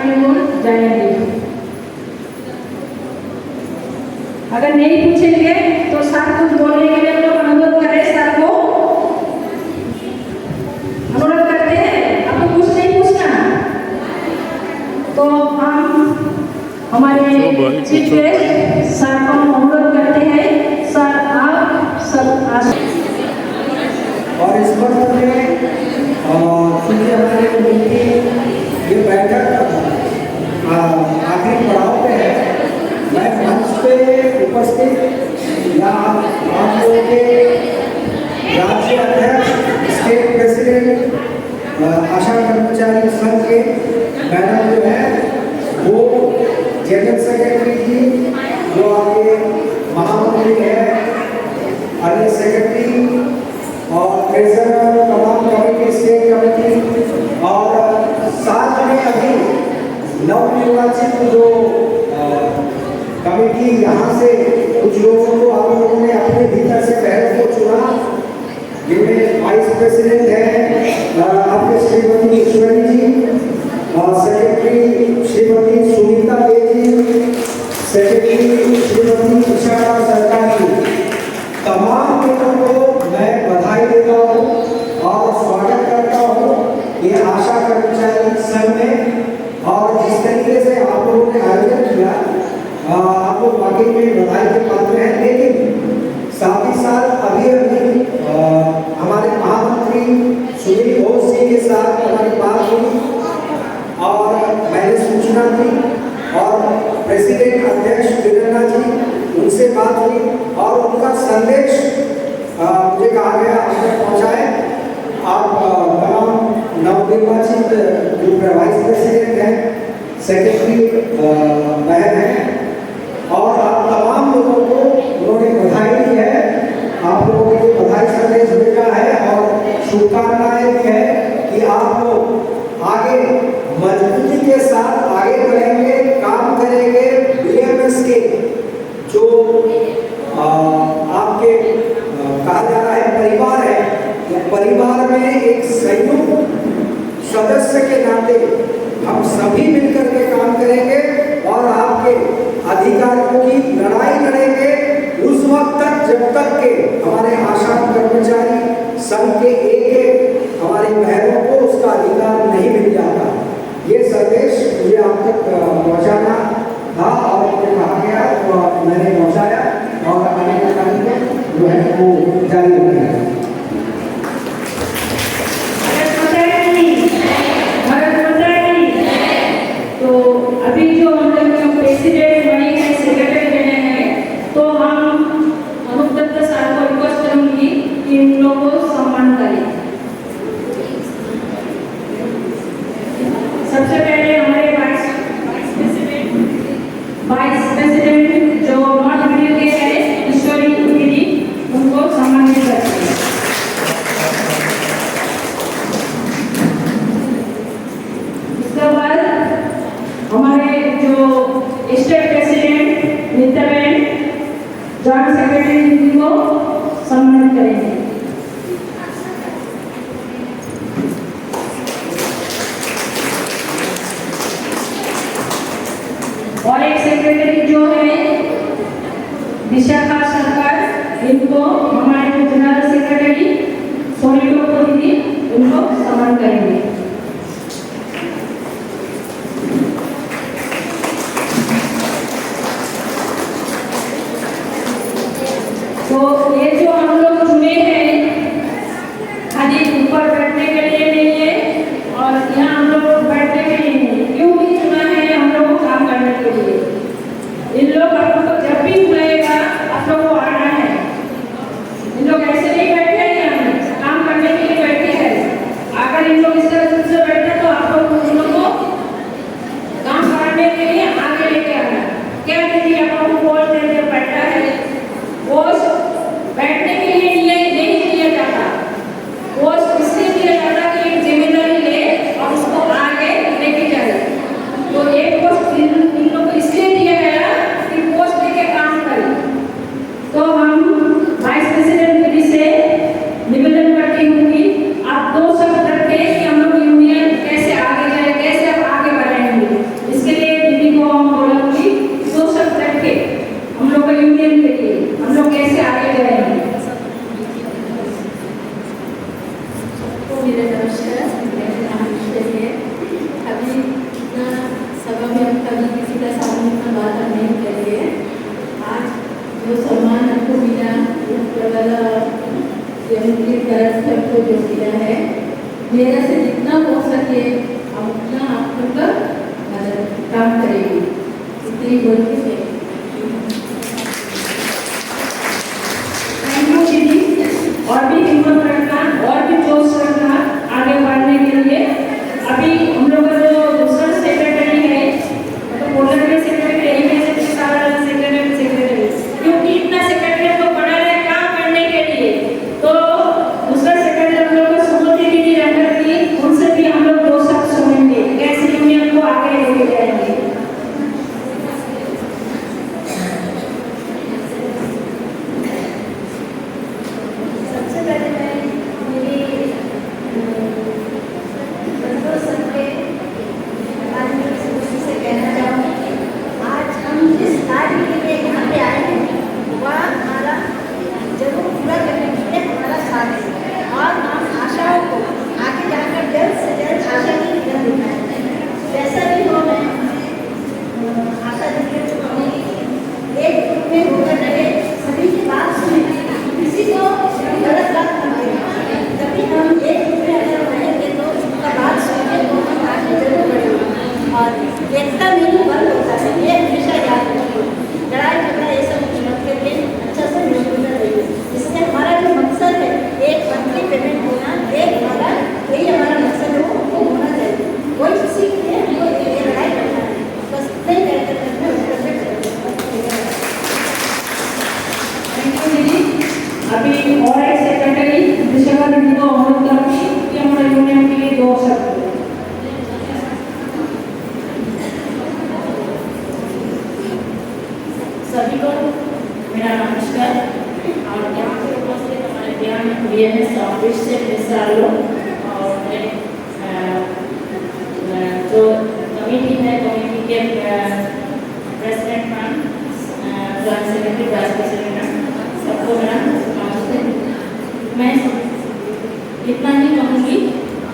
करने को जाएंगे। अगर नहीं पूछेंगे तो सर कुछ बोलने के लिए हम लोग अनुरोध करें, सर को अनुरोध करते हैं। आपको कुछ नहीं पूछना तो हम हमारे चीफ गेस्ट सर को अनुरोध करते हैं, सर आप सब और इस वक्त में चूंकि हमारे उनकी ये बैठक आखिरी पड़ाव पे है, मैं मंच पे उपस्थित या आप लोगों के राज्य अध्यक्ष, स्टेट प्रेसिडेंट, आशा कर्मचारी संघ के मैडम जो है वो जनरल सेक्रेटरी जी जो आपके महामंत्री है, अन्य सेक्रेटरी और ट्रेजरर, तमाम कमेटी, स्टेट कमेटी और साथ में अभी नवनिर्वाचित जो कमेटी यहाँ से कुछ लोगों को आप लोगों ने अपने भीतर से पहले को चुना, जिनमें वाइस प्रेसिडेंट है आपके श्रीमती ईश्वरी जी और सेक्रेटरी श्रीमती सुनीता देवी, सेक्रेटरी श्रीमती उषा सरकारी, तमाम लोगों को मैं बधाई देता हूँ और स्वागत करता हूँ ये आशा कर्मचारी संघ में। और जिस तरीके से आप लोगों ने आयोजन किया, आप लोग वाकई में बधाई के पात्र हैं। लेकिन साथ ही साथ अभी हमारे महामंत्री सुनील घोष जी के साथ हमारी बात हुई और मैंने सूचना दी और प्रेसिडेंट अध्यक्ष वीरेंद्र जी उनसे बात हुई और उनका संदेश मुझे कहा गया आपने पहुंचाए। आप तमाम नवनिर्वाचित जो वाइस प्रेसिडेंट हैं, सेक्रेटरी बहन हैं और आप तमाम लोगों को उन्होंने बधाई दी है। आप लोगों के बधाई संदेश भेजा है और शुभकामनाएं भी है कि आप लोग आगे मजबूती के साथ आगे बढ़ेंगे, काम करेंगे। बीएमएस के जो आपके कहा जा रहा है परिवार है, तो परिवार में एक संयुक्त सदस्य के नाते हम सभी मिलकर के काम करेंगे और आपके अधिकारियों की लड़ाई लड़ेंगे उस वक्त तक जब तक के हमारे आशा कर्मचारी संघ के एक हमारी बहनों को उसका अधिकार नहीं मिल जाता। ये संदेश मुझे आप तक पहुंचाना था और मुझे कहा गया तो मैंने पहुंचाया और आने का कार्य जो है वो जारी रखेगा। तो अभी जो हम लोग प्रेसिडेंट बने हैं, सेक्रेटरी बने हैं, तो हम अनुदत्त सर को रिक्वेस्ट करूंगी कि इन लोगों को सम्मान करें। सबसे पहले हमारे वाइस प्रेसिडेंट जो नॉट वीडियो के हैं ईश्वरी दीदी, उनको सम्मानित करते हैं। इसके बाद हमारे जो स्टेट प्रेसिडेंट नित्याबेन, जॉइंट सेक्रेटरी जी को सम्मानित करेंगे। और एक सेक्रेटरी जो है विशाखा सरकार, इनको हमारे जनरल सेक्रेटरी सोनिटो दीदी उनको सम्मान करेंगे। तो ये जो हम लोग चुने हैं खाली ऊपर बैठने के लिए नहीं है और यहाँ हम लोग बैठने के लिए नहीं, क्यों भी चुना है हम लोग को काम करने के लिए। इन लोग आप लोग को जब भी बुलाएगा आप लोग को आना है। इन लोग ऐसे नहीं बैठे हैं, यहाँ काम करने के लिए बैठे हैं। अगर इन लोग इस तरह सामने में बात नहीं करिए। आज जो सम्मान हमको मिला उनकी तरफ से हमको जो मिला है, मेरा से जितना हो सके हम उतना आप लोग का काम करेंगे। इतनी बोल के थैंक यू दीदी। और भी हिम्मत रखना और भी जोश रखना आगे बढ़ने के लिए। अभी हम लोग का जो दूसरा सेक्रेटरी है, मतलब बोलने के सेक्रेटरी यही में से सारा सेक्रेटरी, क्योंकि इतना सेक्रेटरी तो बना है काम करने के लिए, तो दूसरा सेक्रेटरी हम लोग को सुमति दीदी रंगर की, उनसे भी हम लोग दो शब्द सुनेंगे कैसे यूनियन को आगे लेके जाएंगे। सबसे पहले मैं मेरी संतोष सर के राजनीति समिति से कहना चाहूँगी, आज हम जिस कार्य के लिए यहाँ पे आए हैं वह हमारा जरूर पूरा करने के लिए हमारा साथ है, और हम आशाओं को आगे जाकर जल्द से जल्द आशा की किरण दिखाएं। जैसा भी हो, मैं आशा देखिए एक ग्रुप में होकर रहे, सभी की बात सुने, किसी को गलत बात न करें। तभी हम एक ग्रुप में अगर रहेंगे तो उनका बात सुनेंगे तो हम आगे जरूर बढ़ेंगे। और एकता में ही बल होता है, ये हमेशा याद रखिए। लड़ाई झगड़ा ये सब मत करके अच्छा से मिलजुल रहिए। इससे हमारा जो मकसद है एक मंथली पेमेंट होना, एक हमारा यही हमारा मकसद है, वो होना चाहिए। कोई किसी के लिए हमको ये लड़ाई करना है, बस नहीं करते करते उसको थैंक यू दीदी। अभी और एक सेक्रेटरी विशाखा दीदी को अनुरोध करूँगी कि हमारे यूनियन के लिए दो शब्द। सभी को मेरा नमस्कार। और यहाँ पे उपस्थित हमारे ज्ञान BMS ऑफिस से मिसालों और जो कमेटी है, कमेटी के president ma'am, joint secretary, vice president, सबको मेरा नमस्ते। मैं इतना ही कहूँगी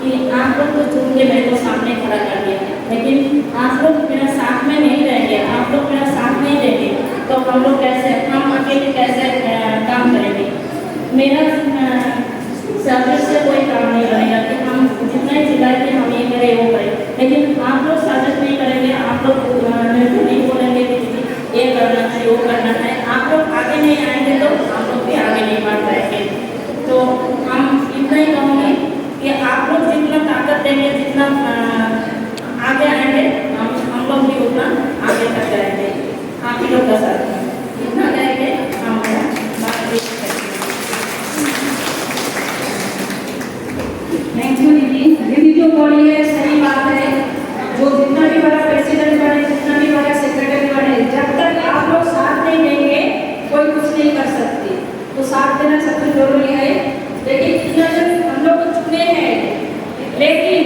कि आप लोग को चुन के मेरे को सामने खड़ा कर दिया, लेकिन आप लोग मेरा साथ में नहीं रहेंगे, आप लोग मेरा साथ नहीं देंगे तो हम लोग कैसे, हम अकेले कैसे काम करेंगे। मेरा सर्विस से कोई काम नहीं बनेगा कि हम जितना ही चिल्लाए कि हम ये करें वो करें, लेकिन आप लोग साजिश नहीं करेंगे, आप लोग नहीं बोलेंगे कि ये करना है वो करना है, आप लोग आगे नहीं आएंगे तो हम लोग भी आगे नहीं बढ़ पाएंगे। तो हम इतना ही कहूँगी कि आप लोग जितना ताकत देंगे, जितना आगे आएंगे, हम लोग भी उतना आगे तक जाएंगे। आप ही लोग का साथ इतना करेंगे, हम थैंक यू दीदी। दीदी जो बोली है सही बात है, जो जितना भी बड़ा प्रेसिडेंट बने, जितना भी बड़ा सेक्रेटरी बने, जब तक आप लोग साथ नहीं देंगे कोई कुछ नहीं कर सकते। तो साथ देना सबसे जरूरी है। लेकिन इतना जब हम लोग को चुने हैं, लेकिन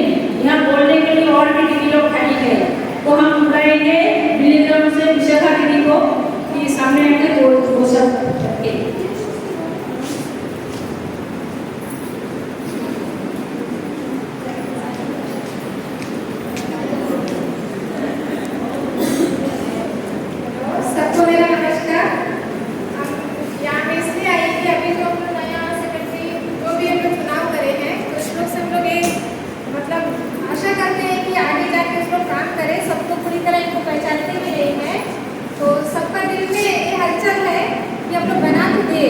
यहाँ बोलने के लिए और भी दीदी लोग खड़ी है, तो हम बुलाएंगे विलेजर से विशाखा दीदी को कि सामने आके वो सब सबको मेरा नमस्कार। यहाँ पे इसलिए आई कि अभी जो हम लोग नया सेक्रेटरी जो भी हम लोग चुनाव करे हैं, तो उस लोग से हम लोग एक मतलब आशा करते हैं कि आगे जाके उस लोग काम करें, सबको पूरी तरह इनको पहचानते भी नहीं है। तो सबका दिल में ये हलचल है कि हम लोग बना तो दे,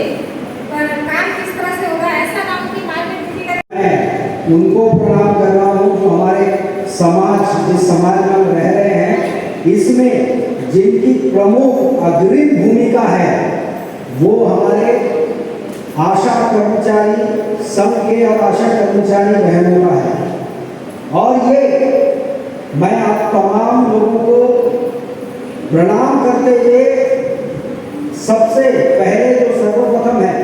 पर काम किस तरह से होगा, ऐसा ना हो कि मार्केट दीदी का मैं उनको प्रणाम कर रहा हूँ जो हमारे समाज, जिस समाज में हम रह रहे हैं, इसमें जिनकी प्रमुख अग्रिम भूमिका है वो हमारे आशा कर्मचारी संघ के और आशा कर्मचारी बहनों का है। और ये मैं आप तमाम लोगों को प्रणाम करते हुए सबसे पहले जो सर्वप्रथम है,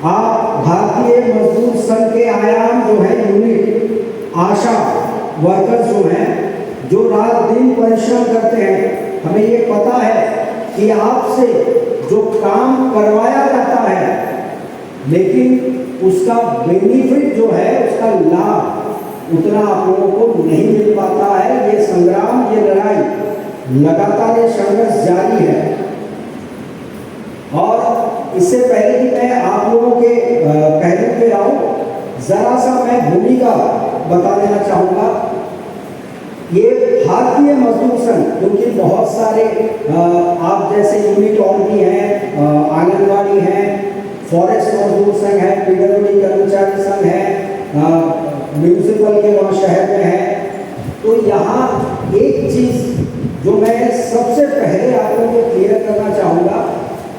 आप भारतीय मजदूर संघ के आयाम जो है यूनिट आशा वर्कर्स जो हैं, जो रात दिन परिश्रम करते हैं, हमें ये पता है कि आपसे जो काम करवाया जाता है, लेकिन उसका बेनिफिट जो है, उसका लाभ उतना आप लोगों को नहीं मिल पाता है। ये संग्राम, ये लड़ाई लगातार ये संघर्ष जारी है। और इससे पहले कि मैं आप लोगों के पहलू पे आऊं, जरा सा मैं भूमिका बता देना चाहूँगा। ये भारतीय मजदूर संघ, क्योंकि बहुत सारे आप जैसे यूनिट और भी हैं, आंगनबाड़ी है, फॉरेस्ट मजदूर संघ है, पीडब्ल्यूडी कर्मचारी संघ है, म्यूनिसिपल के वहाँ शहर में है। तो यहाँ एक चीज़ जो मैं सबसे पहले आप लोगों को क्लियर करना चाहूँगा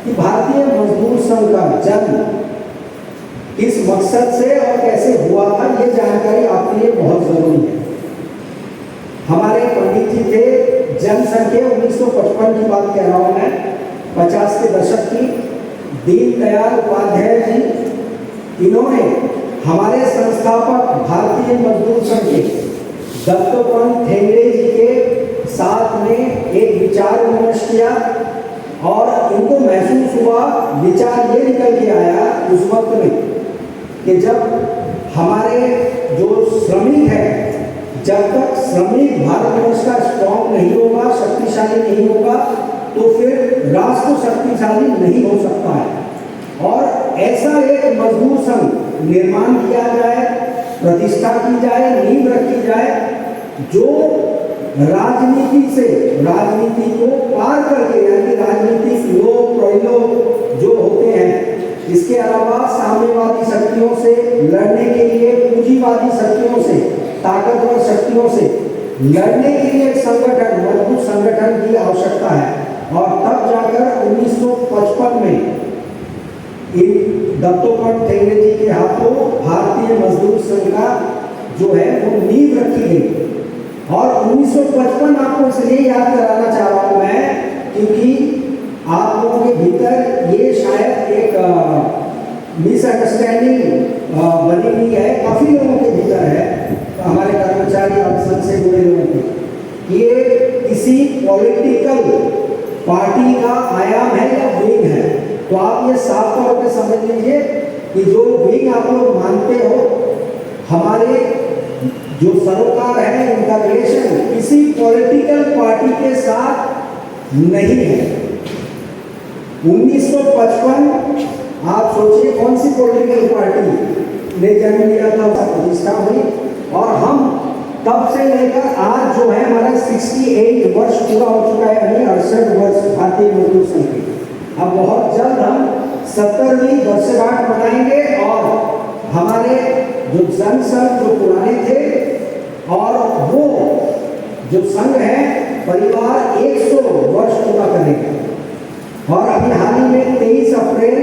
कि भारतीय मजदूर संघ का जन्म किस मकसद से और कैसे हुआ था, ये जानकारी आपके लिए बहुत जरूरी है। हमारे पंडित जी थे, जनसंख्या 1955 की बात कह रहा हूँ मैं, 50 के दशक की, दीनदयाल उपाध्याय जी, इन्होंने हमारे संस्थापक भारतीय मजदूर संघ के दत्तोपंत ठेंगड़े जी के साथ में एक विचार विमर्श किया और इनको महसूस हुआ, विचार ये निकल के आया उस वक्त में कि जब हमारे जो श्रमिक है, जब तक श्रमिक भारतवर्ष का स्ट्रॉन्ग नहीं होगा, शक्तिशाली नहीं होगा, तो फिर राष्ट्र शक्तिशाली नहीं हो सकता है। और ऐसा एक मजदूर संघ निर्माण किया जाए, प्रतिष्ठा की जाए, नींव रखी जाए, जो राजनीति से, राजनीति को पार करके, यानी राजनीतिक लोग प्रलोभ जो होते हैं, इसके अलावा साम्यवादी शक्तियों से लड़ने के लिए, पूंजीवादी शक्तियों से, ताकतवर शक्तियों से लड़ने के लिए एक संगठन, मजबूत संगठन की आवश्यकता है। और तब जाकर 1955 में इन दत्तोपंत ठेंगड़े जी के हाथों भारतीय मजदूर संघ का जो है वो नींव रखी गई। और 1955 आपको इसलिए याद कराना चाह रहा हूँ मैं, क्योंकि आप लोगों के भीतर ये शायद एक मिसअंडरस्टैंडिंग बनी हुई है, काफ़ी लोगों के भीतर है, हमारे कर्मचारी और संघ से जुड़े लोगों के, ये किसी पॉलिटिकल पार्टी का आयाम है या विंग है। तो आप ये साफ तौर पे समझ लीजिए कि जो विंग आप लोग मानते हो, हमारे जो सरोकार है, उनका रिलेशन किसी पॉलिटिकल पार्टी के साथ नहीं है। 1955 आप सोचिए कौन सी पॉलिटिकल पार्टी ने जन्म लिया था, उसका प्रतिष्ठा हुई, और हम तब से लेकर आज जो है हमारा 68 वर्ष पूरा हो चुका है, यानी 68 वर्ष भारतीय मजदूर संघ के। अब बहुत जल्द हम 70वीं वर्षगांठ मनाएंगे और हमारे जो जनसंघ जो पुराने थे और वो जो संघ है परिवार 100 वर्ष पूरा करेगा। और अभी हाल ही में 23 अप्रैल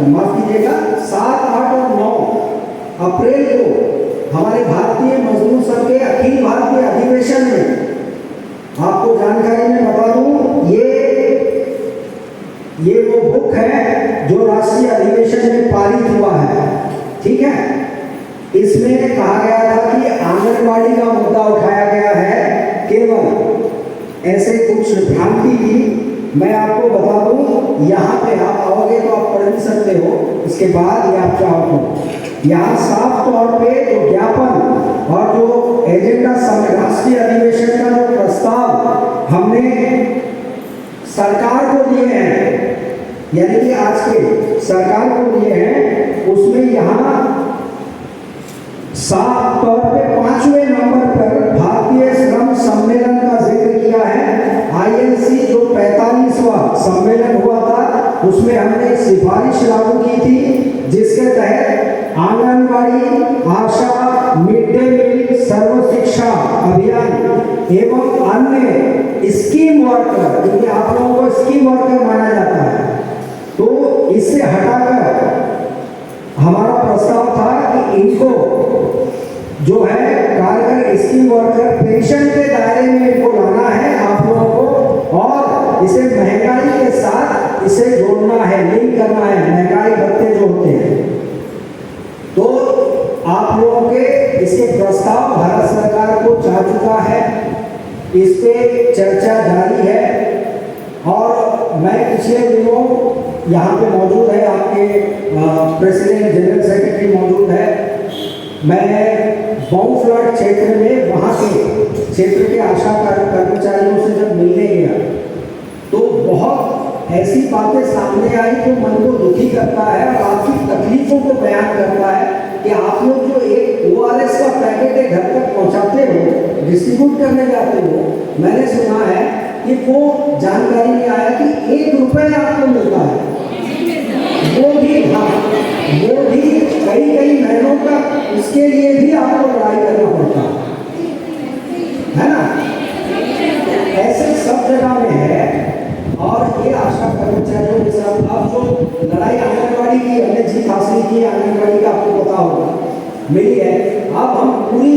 माफ कीजिएगा 7, 8 और 9 अप्रैल को हमारे भारतीय मजदूर संघ के अखिल भारतीय अधिवेशन में, आपको जानकारी में बता दूं, ये वो बुक है जो राष्ट्रीय अधिवेशन में पारित हुआ है, ठीक है। इसमें कहा गया था कि आंगनबाड़ी का मुद्दा उठाया गया है, केवल ऐसे कुछ भ्रांति की। मैं आपको बता दूं, यहाँ पे आप आओगे तो आप पढ़ भी सकते हो, इसके बाद ये आप चाहो तो यहाँ साफ तौर पे जो ज्ञापन और जो एजेंडा राष्ट्रीय अधिवेशन का जो प्रस्ताव हमने सरकार को दिए हैं, यानी कि आज के सरकार को दिए हैं, उसमें यहाँ साफ तौर पे 5वें नंबर पर भारतीय श्रम सम्मेलन का जिक्र किया है। आईएनसी जो 45वां सम्मेलन हुआ था, उसमें हमने सिफारिश लागू की थी, जिसके तहत आंगनबाड़ी, आशा, मिड डे मील, सर्व शिक्षा अभियान एवं अन्य स्कीम वर्कर, क्योंकि आप लोगों को स्कीम वर्कर माना जाता है, तो इससे हटाकर हमारा प्रस्ताव था कि इनको जो है कार्यकर स्कीम वर्कर पेंशन के दायरे में इनको लाना है आप लोगों को, और इसे महंगाई के साथ इसे जोड़ना है, लिंक करना है, महंगाई भत्ते जो होते हैं। तो आप लोगों के इसके प्रस्ताव भारत सरकार को जा चुका है, इस पे चर्चा जारी है। और मैं पिछले दिनों यहाँ पे मौजूद है, आपके प्रेसिडेंट जनरल सेक्रेटरी मौजूद है, मैं बाउफ्लड क्षेत्र में वहाँ के क्षेत्र के आशा कर्मचारियों से जब मिलने ऐसी बातें सामने आई तो मन को दुखी करता है और आपकी तकलीफों को बयान करता है कि आप लोग जो एक ORS का पैकेट है घर तक पहुंचाते हो, डिस्ट्रीब्यूट करने जाते हो, मैंने सुना है कि वो जानकारी में आया कि 1 रुपए आपको मिलता है, वो भी कई महीनों तक, उसके लिए भी आपको लड़ाई करना पड़ता है ना। ऐसे सब जगह में है। और ये आशा कर्मचारियों के साथ अब जो लड़ाई आंगनबाड़ी की हमने जीत हासिल की, आंगनबाड़ी का आपको पता होगा मिली है, अब हम पूरी